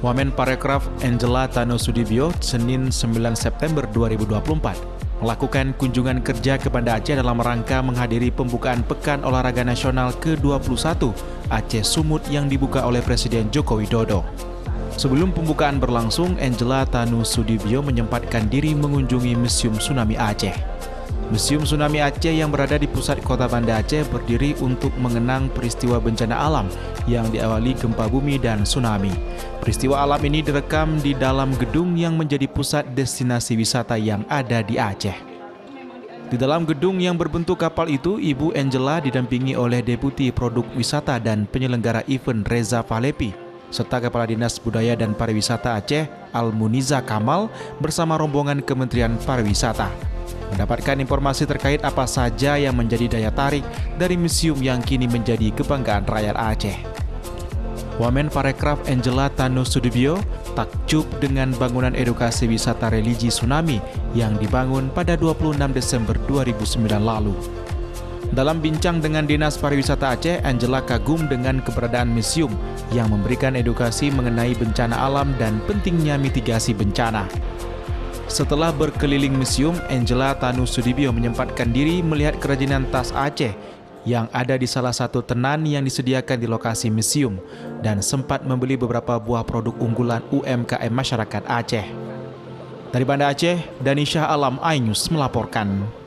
Wamen Parekraf Angela Tano Sudibyo, Senin 9 September 2024, melakukan kunjungan kerja ke Banda Aceh dalam rangka menghadiri pembukaan Pekan Olahraga Nasional ke-21 Aceh Sumut yang dibuka oleh Presiden Joko Widodo. Sebelum pembukaan berlangsung, Angela Tano Sudibyo menyempatkan diri mengunjungi Museum Tsunami Aceh. Museum Tsunami Aceh yang berada di pusat kota Banda Aceh berdiri untuk mengenang peristiwa bencana alam yang diawali gempa bumi dan tsunami. Peristiwa alam ini direkam di dalam gedung yang menjadi pusat destinasi wisata yang ada di Aceh. Di dalam gedung yang berbentuk kapal itu, Ibu Angela didampingi oleh Deputi Produk Wisata dan Penyelenggara Event Reza Falepi, serta Kepala Dinas Budaya dan Pariwisata Aceh Al-Muniza Kamal bersama rombongan Kementerian Pariwisata. Mendapatkan informasi terkait apa saja yang menjadi daya tarik dari museum yang kini menjadi kebanggaan rakyat Aceh. Wamen Parekraf Angela Tano Sudibyo takjub dengan bangunan edukasi wisata religi tsunami yang dibangun pada 26 Desember 2009 lalu. Dalam bincang dengan Dinas Pariwisata Aceh, Angela kagum dengan keberadaan museum yang memberikan edukasi mengenai bencana alam dan pentingnya mitigasi bencana. Setelah berkeliling museum, Angela Tano Sudibyo menyempatkan diri melihat kerajinan tas Aceh yang ada di salah satu tenan yang disediakan di lokasi museum dan sempat membeli beberapa buah produk unggulan UMKM masyarakat Aceh. Dari Banda Aceh, Danisha Alam iNews melaporkan.